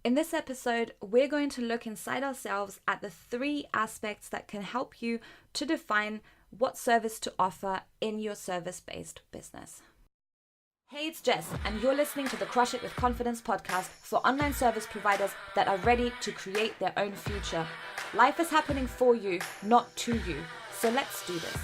In this episode, we're going to look inside ourselves at the 3 aspects that can help you to define what service to offer in your service-based business. Hey, it's Jess, and you're listening to the Crush It with Confidence podcast for online service providers that are ready to create their own future. Life is happening for you, not to you. So let's do this.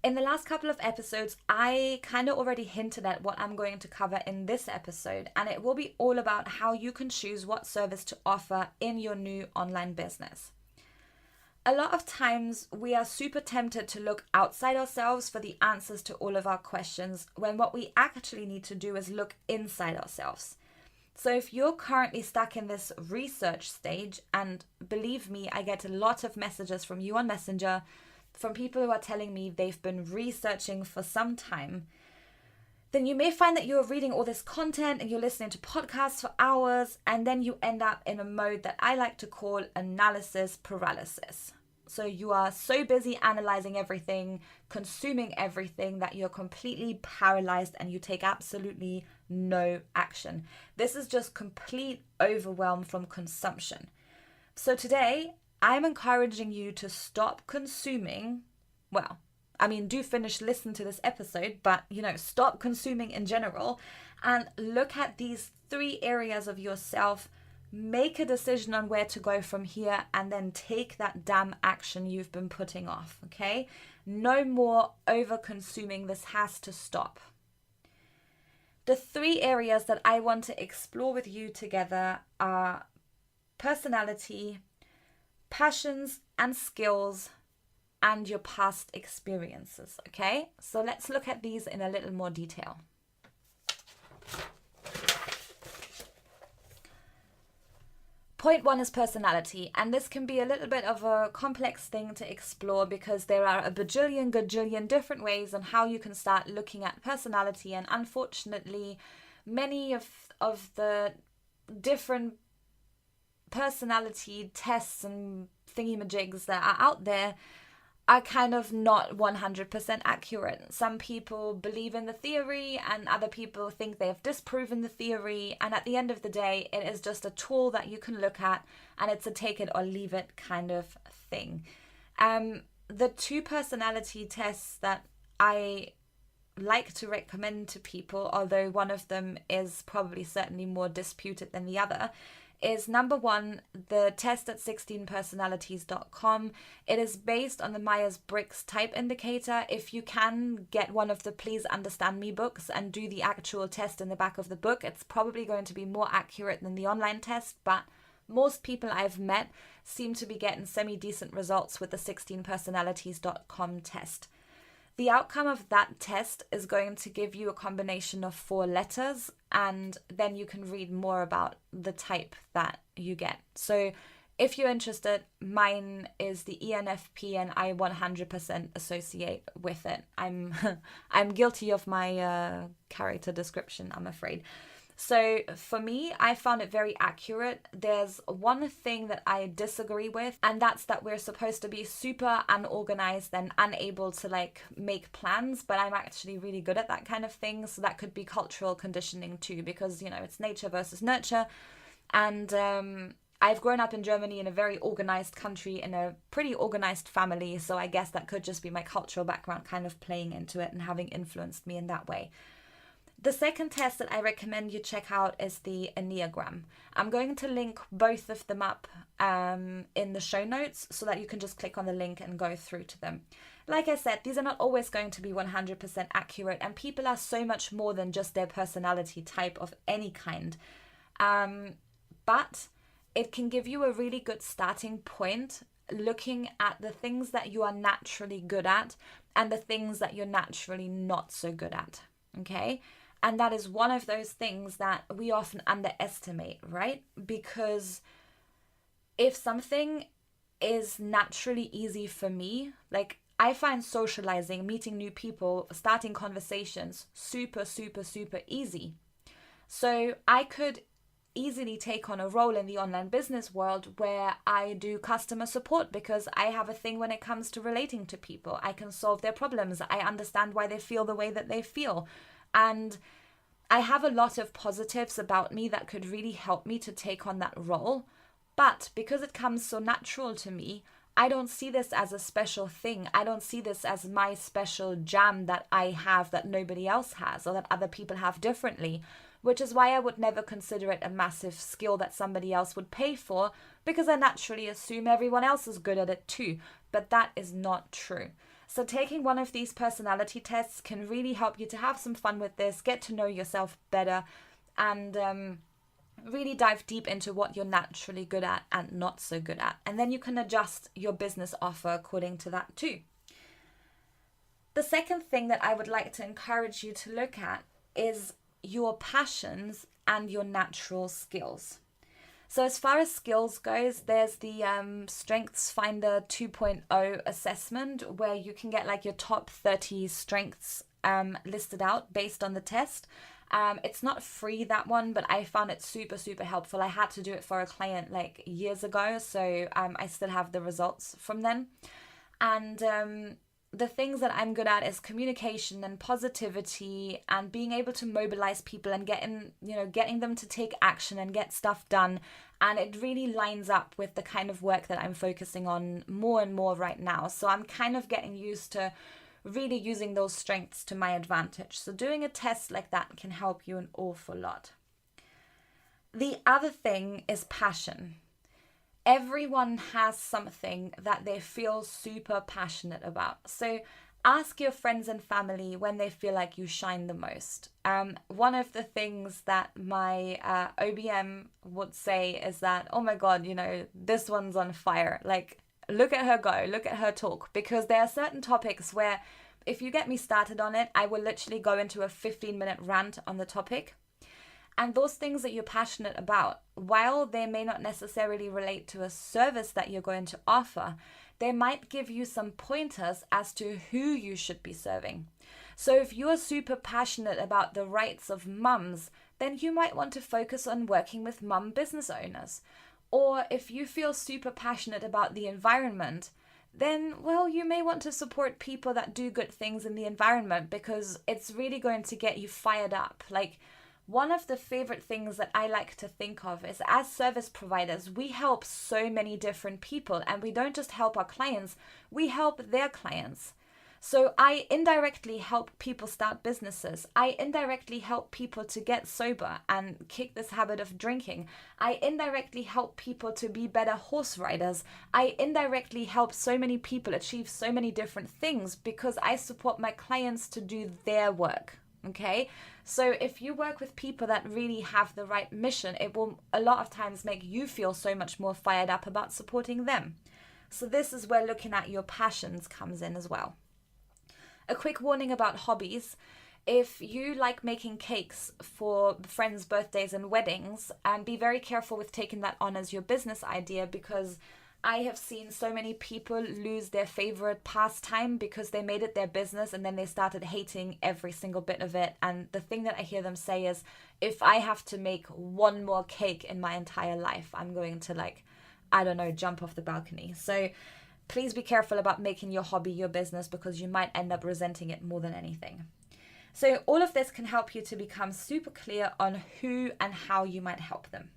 In the last couple of episodes, I kind of already hinted at what I'm going to cover in this episode, and it will be all about how you can choose what service to offer in your new online business. A lot of times we are super tempted to look outside ourselves for the answers to all of our questions, when what we actually need to do is look inside ourselves. So if you're currently stuck in this research stage, and believe me, I get a lot of messages from you on Messenger, from people who are telling me they've been researching for some time, then you may find that you're reading all this content and you're listening to podcasts for hours, and then you end up in a mode that I like to call analysis paralysis. So you are so busy analyzing everything, consuming everything, that you're completely paralyzed and you take absolutely no action. This is just complete overwhelm from consumption. So today, I'm encouraging you to stop consuming. Do finish listening to this episode, but stop consuming in general and look at these 3 areas of yourself, make a decision on where to go from here, and then take that damn action you've been putting off, okay? No more over consuming. This has to stop. The 3 areas that I want to explore with you together are personality, passions and skills, and your past experiences, okay? So let's look at these in a little more detail. Point 1 is personality, and this can be a little bit of a complex thing to explore because there are a gajillion different ways on how you can start looking at personality, and unfortunately, many of the different personality tests and thingy-majigs that are out there are kind of not 100% accurate. Some people believe in the theory and other people think they have disproven the theory, and at the end of the day, it is just a tool that you can look at, and it's a take it or leave it kind of thing. The 2 personality tests that I like to recommend to people, although one of them is probably certainly more disputed than the other, is number 1, the test at 16personalities.com. It is based on the Myers-Briggs type indicator. If you can get one of the Please Understand Me books and do the actual test in the back of the book, it's probably going to be more accurate than the online test, but most people I've met seem to be getting semi-decent results with the 16personalities.com test. The outcome of that test is going to give you a combination of 4 letters, and then you can read more about the type that you get. So if you're interested, mine is the ENFP, and I 100% associate with it. I'm guilty of my character description, I'm afraid. So for me, I found it very accurate. There's one thing that I disagree with, and that's that we're supposed to be super unorganized and unable to make plans, but I'm actually really good at that kind of thing. So that could be cultural conditioning too, because, it's nature versus nurture. And I've grown up in Germany, in a very organized country, in a pretty organized family. So I guess that could just be my cultural background kind of playing into it and having influenced me in that way. The second test that I recommend you check out is the Enneagram. I'm going to link both of them up in the show notes so that you can just click on the link and go through to them. Like I said, these are not always going to be 100% accurate, and people are so much more than just their personality type of any kind. But it can give you a really good starting point, looking at the things that you are naturally good at and the things that you're naturally not so good at, okay? And that is one of those things that we often underestimate, right? Because if something is naturally easy for me, I find socializing, meeting new people, starting conversations super, super, super easy. So I could easily take on a role in the online business world where I do customer support because I have a thing when it comes to relating to people. I can solve their problems. I understand why they feel the way that they feel. And I have a lot of positives about me that could really help me to take on that role. But because it comes so natural to me, I don't see this as a special thing. I don't see this as my special jam that I have that nobody else has or that other people have differently, which is why I would never consider it a massive skill that somebody else would pay for, because I naturally assume everyone else is good at it too. But that is not true. So taking one of these personality tests can really help you to have some fun with this, get to know yourself better, and really dive deep into what you're naturally good at and not so good at. And then you can adjust your business offer according to that too. The second thing that I would like to encourage you to look at is your passions and your natural skills. So as far as skills goes, there's the Strengths Finder 2.0 assessment where you can get like your top 30 strengths listed out based on the test. It's not free, that one, but I found it super, super helpful. I had to do it for a client like years ago, so I still have the results from then. And the things that I'm good at is communication and positivity and being able to mobilize people and getting them to take action and get stuff done. And it really lines up with the kind of work that I'm focusing on more and more right now. So I'm kind of getting used to really using those strengths to my advantage. So doing a test like that can help you an awful lot. The other thing is passion. Everyone has something that they feel super passionate about. So ask your friends and family when they feel like you shine the most. One of the things that my OBM would say is that, oh my God, this one's on fire. Like, look at her go, look at her talk. Because there are certain topics where if you get me started on it, I will literally go into a 15-minute rant on the topic. And those things that you're passionate about, while they may not necessarily relate to a service that you're going to offer, they might give you some pointers as to who you should be serving. So if you're super passionate about the rights of mums, then you might want to focus on working with mum business owners. Or if you feel super passionate about the environment, then, well, you may want to support people that do good things in the environment because it's really going to get you fired up. Like, one of the favorite things that I like to think of is, as service providers, we help so many different people, and we don't just help our clients, we help their clients. So I indirectly help people start businesses. I indirectly help people to get sober and kick this habit of drinking. I indirectly help people to be better horse riders. I indirectly help so many people achieve so many different things because I support my clients to do their work. Okay, so if you work with people that really have the right mission, it will a lot of times make you feel so much more fired up about supporting them. So this is where looking at your passions comes in as well. A quick warning about hobbies. If you like making cakes for friends' birthdays and weddings, and be very careful with taking that on as your business idea, because I have seen so many people lose their favorite pastime because they made it their business and then they started hating every single bit of it. And the thing that I hear them say is, if I have to make one more cake in my entire life, I'm going to jump off the balcony. So please be careful about making your hobby your business because you might end up resenting it more than anything. So all of this can help you to become super clear on who and how you might help them.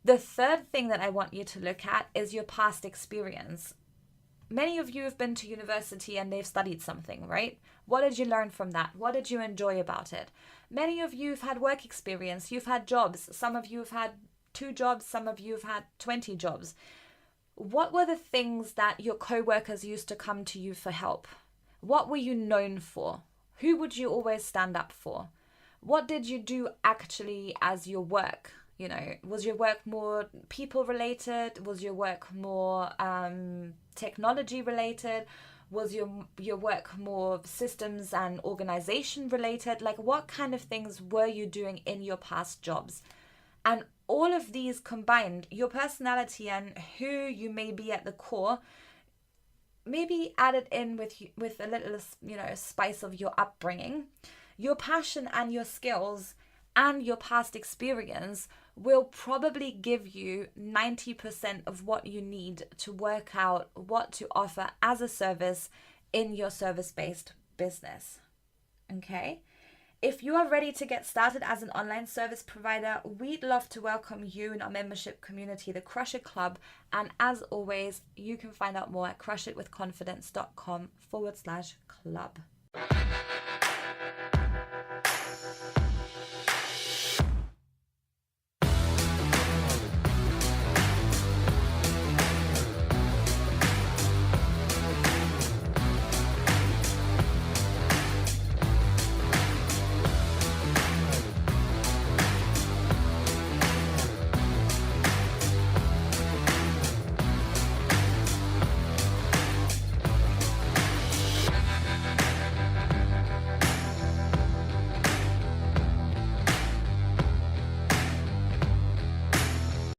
The third thing that I want you to look at is your past experience. Many of you have been to university and they've studied something, right? What did you learn from that? What did you enjoy about it? Many of you have had work experience. You've had jobs. Some of you have had 2 jobs. Some of you have had 20 jobs. What were the things that your co-workers used to come to you for help? What were you known for? Who would you always stand up for? What did you do actually as your work? Was your work more people related? Was your work more technology related? Was your work more systems and organization related? Like, what kind of things were you doing in your past jobs? And all of these combined, your personality and who you may be at the core, maybe added in with a little, spice of your upbringing, your passion and your skills, and your past experience will probably give you 90% of what you need to work out what to offer as a service in your service-based business. Okay? If you are ready to get started as an online service provider, we'd love to welcome you in our membership community, the Crush It Club. And as always, you can find out more at crushitwithconfidence.com/club.